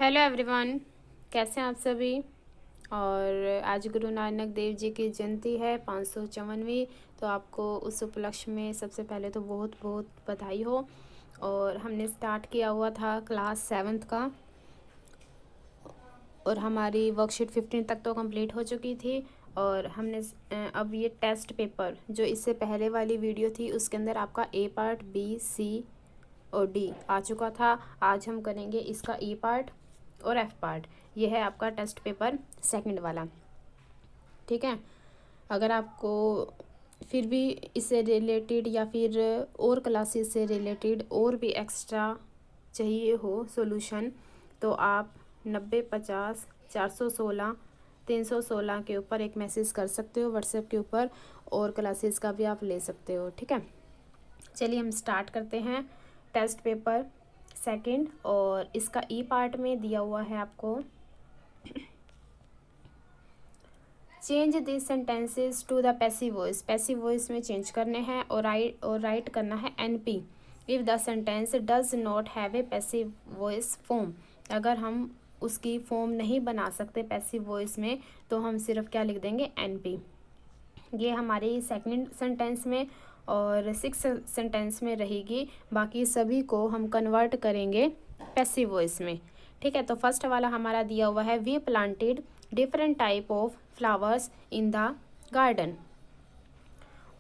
Hello everyone, कैसे हैं आप सभी। और आज गुरु नानक देव जी की जयंती है 554वीं। तो आपको उस उपलक्ष्य में सबसे पहले तो बहुत बहुत बधाई हो। और हमने स्टार्ट किया हुआ था क्लास 7th का, और हमारी वर्कशीट 15 तक तो कंप्लीट हो चुकी थी। और हमने अब ये टेस्ट पेपर जो इससे पहले वाली वीडियो थी उसके अंदर आपका ए पार्ट, बी, सी और डी आ चुका था। आज हम करेंगे इसका ई पार्ट और एफ पार्ट। ये है आपका टेस्ट पेपर सेकंड वाला, ठीक है। अगर आपको फिर भी इससे रिलेटेड या फिर और क्लासेस से रिलेटेड और भी एक्स्ट्रा चाहिए हो सॉल्यूशन, तो आप 9050 416 316 के ऊपर एक मैसेज कर सकते हो व्हाट्सएप के ऊपर, और क्लासेस का भी आप ले सकते हो, ठीक है। चलिए हम स्टार्ट करते हैं टेस्ट पेपर सेकंड। और इसका ई पार्ट में दिया हुआ है आपको, change this sentences to the passive voice. Passive voice में चेंज करने हैं और राइट करना है NP if the sentence does not have a passive voice form. अगर हम उसकी फॉर्म नहीं बना सकते पैसिव वॉइस में तो हम सिर्फ क्या लिख देंगे, एनपी। ये हमारी सेकंड सेंटेंस में और सिक्स सेंटेंस में रहेगी। बाकी सभी को हम कन्वर्ट करेंगे पैसिव वॉइस में, ठीक है। तो फर्स्ट वाला हमारा दिया हुआ है, we planted different type of flowers in the garden.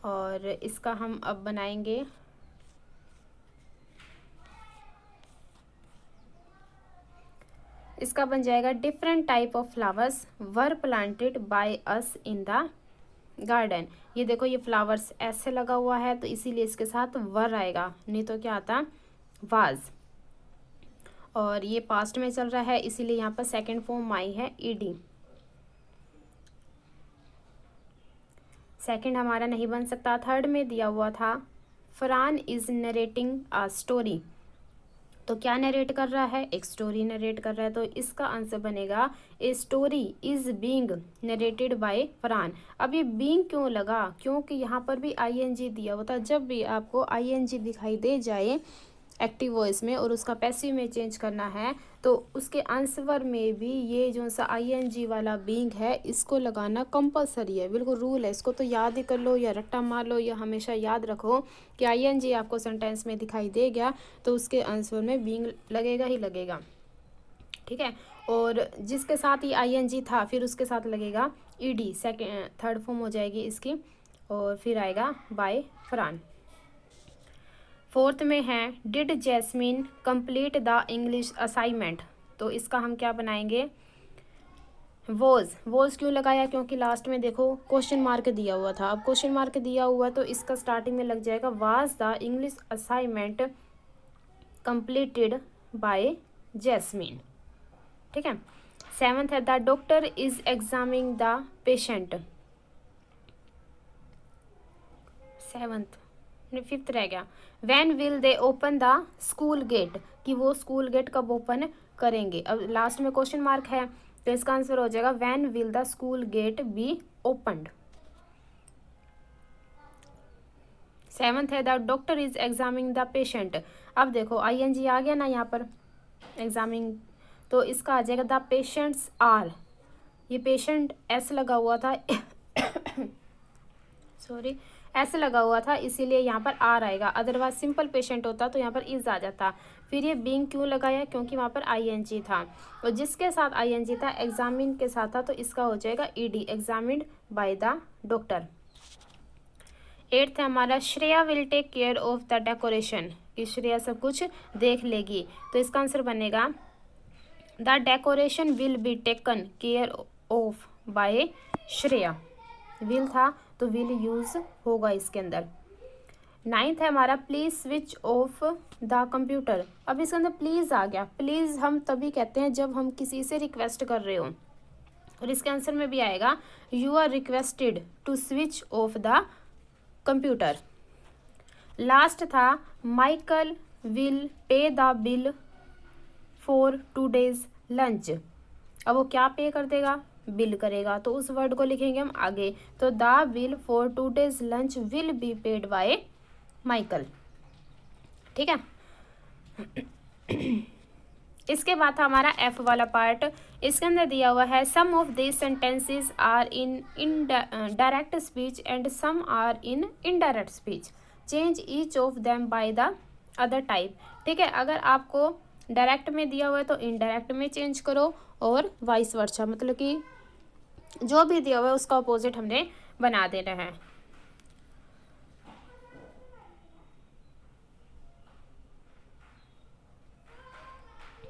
और इसका हम अब बनाएंगे, इसका बन जाएगा different type of flowers were planted by us in the garden. ये देखो, ये फ्लावर्स ऐसे लगा हुआ है तो इसीलिए इसके साथ वर आएगा, नहीं तो क्या आता, वाज। और ये पास्ट में चल रहा है इसीलिए यहाँ पर सेकंड फॉर्म आई है ईडी। सेकंड हमारा नहीं बन सकता। थर्ड में दिया हुआ था, Farhan is narrating a story. तो क्या नरेट कर रहा है, एक स्टोरी नरेट कर रहा है। तो इसका आंसर बनेगा, a story is being narrated by Farhan. अब ये बीइंग क्यों लगा, क्योंकि यहाँ पर भी आईएनजी दिया हुआ था। जब भी आपको आईएनजी दिखाई दे जाए एक्टिव वॉइस में और उसका पैसिव में चेंज करना है तो उसके आंसर में भी ये जो सा आईएनजी वाला बीइंग है इसको लगाना कंपलसरी है, बिल्कुल रूल है। इसको तो याद ही कर लो या रट्टा मार लो या हमेशा याद रखो कि आईएनजी आपको सेंटेंस में दिखाई दे गया तो उसके आंसर में बीइंग लगेगा ही लगेगा, ठीक है। और जिसके साथ ही आईएनजी था फिर उसके साथ लगेगा ईडी, सेकेंड थर्ड फॉर्म हो जाएगी इसकी, और फिर आएगा बाय फरहान। फोर्थ में है, did Jasmine complete the English assignment. तो इसका हम क्या बनाएंगे, वॉज क्यों लगाया, क्योंकि लास्ट में देखो क्वेश्चन मार्क दिया हुआ था। अब क्वेश्चन मार्क दिया हुआ तो इसका स्टार्टिंग में लग जाएगा, was the English assignment completed by Jasmine, ठीक है। सेवंथ है, the doctor is examining the patient. Seventh, fifth रह गया, when will they open the school gate, कि वो स्कूल गेट कब ओपन करेंगे। अब लास्ट में क्वेश्चन मार्क है तो इसका आंसर हो जाएगा, when will the school gate be opened. Seventh है, the doctor is examining the patient. अब देखो आईएनजी आ गया ना यहाँ पर एग्जामिंग, तो इसका आ जाएगा द पेशेंट्स आर। ये पेशेंट एस लगा हुआ था सॉरी, ऐसे लगा हुआ था इसीलिए यहाँ पर आर आएगा, अदरवाइज सिंपल पेशेंट होता तो यहाँ पर इज आ जाता। फिर ये बीइंग क्यों लगाया, क्योंकि वहाँ पर आईएनजी था और जिसके साथ आईएनजी था एग्जामिन के साथ था तो इसका हो जाएगा ED, examined by the doctor. Eighth है हमारा, Shreya will take care of the decoration, कि श्रेया सब कुछ देख लेगी। तो इसका आंसर बनेगा, the decoration will be taken care of by Shreya. Will था तो विल यूज होगा इसके अंदर। नाइन्थ है हमारा, please switch off the computer. अब इसके अंदर प्लीज आ गया। प्लीज हम तभी कहते हैं जब हम किसी से रिक्वेस्ट कर रहे हो, और इसके आंसर में भी आएगा, you are requested to switch off the computer. Last था, Michael will pay the bill for today's lunch. अब वो क्या पे कर देगा, बिल करेगा, तो उस वर्ड को लिखेंगे हम आगे। तो the bill for today's lunch will be paid by Michael, ठीक है। इसके बाद था हमारा एफ वाला पार्ट। इसके अंदर दिया हुआ है some of these sentences are in direct speech and some are in indirect speech, change each of them by the other type. ठीक है, अगर आपको डायरेक्ट में दिया हुआ है तो इनडायरेक्ट में चेंज करो और वाइस वर्सा, मतलब कि जो भी दिया हुआ है उसका अपोजिट हमने बना देना है।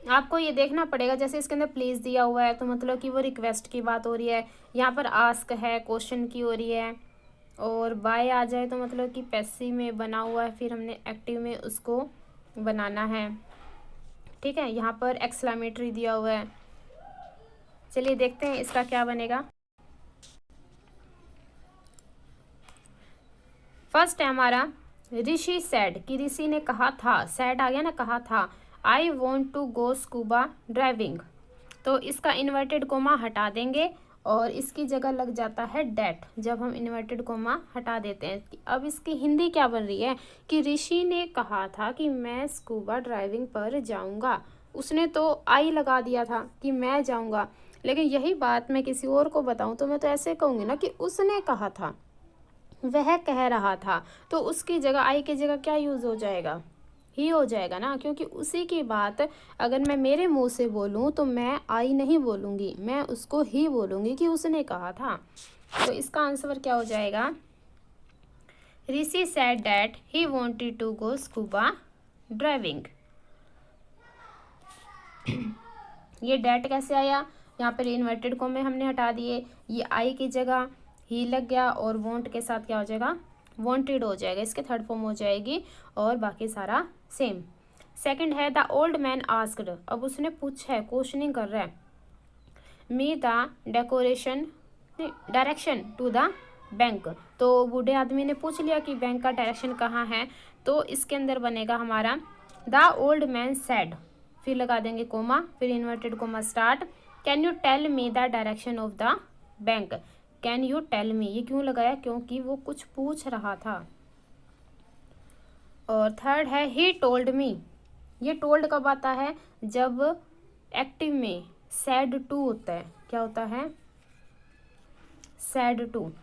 आपको ये देखना पड़ेगा, जैसे इसके अंदर प्लीज़ दिया हुआ है तो मतलब कि वो रिक्वेस्ट की बात हो रही है, यहाँ पर आस्क है क्वेश्चन की हो रही है, और बाय आ जाए तो मतलब कि पैसिव में बना हुआ है, फिर हमने एक्टिव में उसको बनाना है। ठीक है, यहाँ पर एक्सक्लेमेटरी दिया हुआ है। चलिए देखते हैं इसका क्या बनेगा। फर्स्ट है हमारा ऋषि सैड, कि ऋषि ने कहा था, सैड आ गया ना, कहा था, I want to go scuba driving. तो इसका इन्वर्टेड कोमा हटा देंगे और इसकी जगह लग जाता है डेट, जब हम इन्वर्टेड कोमा हटा देते हैं। अब इसकी हिंदी क्या बन रही है कि ऋषि ने कहा था कि मैं स्कूबा ड्राइविंग पर जाऊंगा, उसने तो आई लगा दिया था कि मैं जाऊंगा, लेकिन यही बात मैं किसी और को बताऊं तो मैं तो ऐसे कहूँगी ना कि उसने कहा था, वह कह रहा था, तो उसकी जगह आई की जगह क्या यूज़ हो जाएगा, ही हो जाएगा ना, क्योंकि उसी की बात अगर मैं मेरे मुंह से बोलूं तो मैं आई नहीं बोलूंगी, मैं उसको ही बोलूंगी कि उसने कहा था। तो इसका आंसर क्या हो जाएगा, Rishi said that he wanted to go scuba driving. ये डेट कैसे आया, यहाँ पर इन्वर्टेड कॉमे हमने हटा दिए, ये आई की जगह ही लग गया और वॉन्ट के साथ क्या हो जाएगा, वांटेड हो जाएगा, इसके थर्ड फॉर्म हो जाएगी, और बाकी सारा सेम। सेकंड है द ओल्ड मैन आस्क्ड, अब उसने पूछा है, क्वेश्चनिंग कर रहा है, me the direction to the bank, तो बूढ़े आदमी ने पूछ लिया कि बैंक का डायरेक्शन कहाँ है, तो इसके अंदर बनेगा हमारा द ओल्ड मैन सेड, फिर लगा देंगे कोमा, फिर inverted comma start, can you tell me the direction of the bank. Can you tell me, ये क्यों लगाया, क्योंकि वो कुछ पूछ रहा था। और थर्ड है ही टोल्ड मी, ये टोल्ड कब आता है, जब एक्टिव में सैड टू होता है, क्या होता है, सैड टू,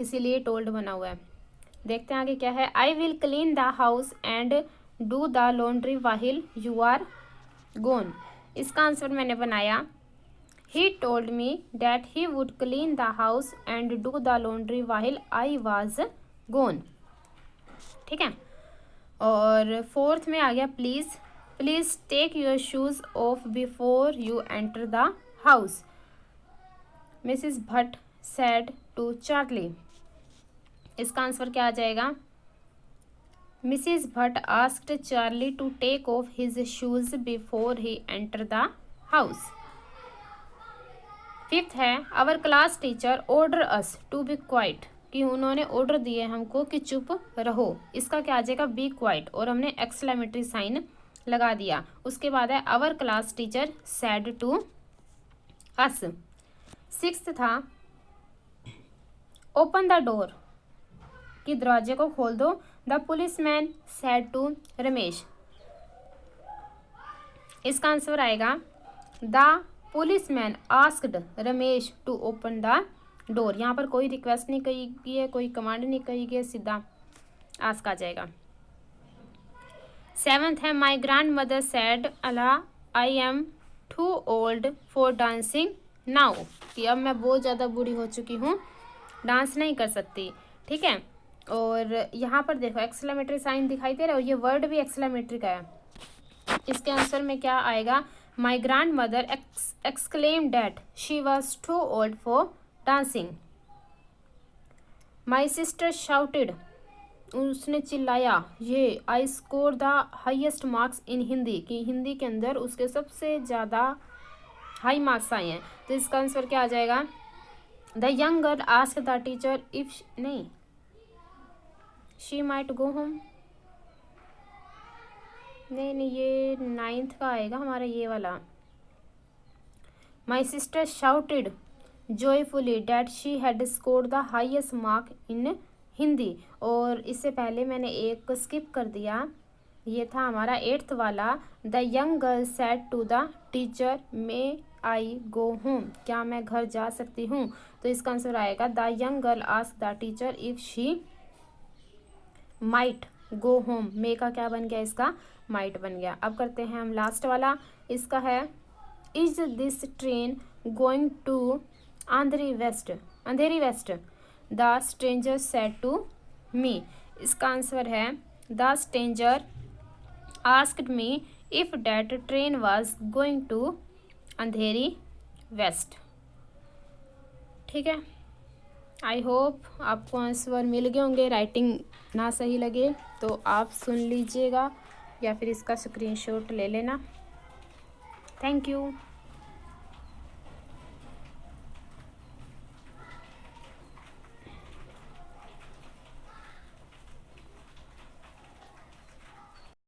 इसीलिए टोल्ड बना हुआ है। देखते हैं आगे क्या है, I will clean the house and do the laundry while you are gone. इसका आंसर मैंने बनाया, he told me that he would clean the house and do the laundry while I was gone। ठीक है, और fourth में आ गया please take your shoes off before you enter the house, Mrs Bhatt said to Charlie. इसका answer क्या आ जाएगा, Mrs Bhatt asked Charlie to take off his shoes before he enter the house. Fifth है our class teacher order us to be quiet, कि उन्होंने order दिए हमको कि चुप रहो, इसका क्या आ जाएगा, बी क्वाइट, और हमने एक्सक्लेमेटरी साइन लगा दिया। उसके बाद है our class teacher said to us. Sixth था ओपन द डोर, कि दरवाजे को खोल दो, the policeman said to Ramesh. इसका आंसर आएगा the policeman asked Ramesh to open the door. यहाँ पर कोई रिक्वेस्ट नहीं कही गई है, कोई कमांड नहीं कही गई है, सीधा आस्क आ जाएगा। सेवंथ है माई ग्रैंड मदर सैड अला I am too old for dancing now, कि अब मैं बहुत ज़्यादा बूढ़ी हो चुकी हूँ, डांस नहीं कर सकती। ठीक है, और यहाँ पर देखो एक्सक्लेमेटरी साइन दिखाई दे रहा है और ये वर्ड भी एक्सक्लेमेटरी का है। इसके आंसर में क्या आएगा, my grandmother exclaim that she was too old for dancing. My sister shouted, उसने चिल्लाया, yay I score the highest marks in Hindi, कि हिंदी के अंदर उसके सबसे ज़्यादा हाई मार्क्स आए हैं। तो इसका आंसर क्या आ जाएगा, the young girl ask the teacher if नहीं शी माइट गो होम, नहीं ये 9th का आएगा हमारा ये वाला। माई sister shouted joyfully that she had scored the highest mark in Hindi, और इससे पहले मैंने एक स्किप कर दिया, ये था हमारा 8th वाला। The young girl said to the teacher, may I go home, क्या मैं घर जा सकती हूँ? तो इसका आंसर आएगा the young girl asked the teacher if she might go home. May का क्या बन गया? इसका माइट बन गया। अब करते हैं हम लास्ट वाला। इसका है is this train going to Andheri West? The stranger said to me. इसका आंसर है the stranger asked me if that train was going to Andheri West. ठीक है, आई होप आपको आंसर मिल गए होंगे। राइटिंग ना सही लगे तो आप सुन लीजिएगा या फिर इसका स्क्रीनशॉट ले लेना। Thank you.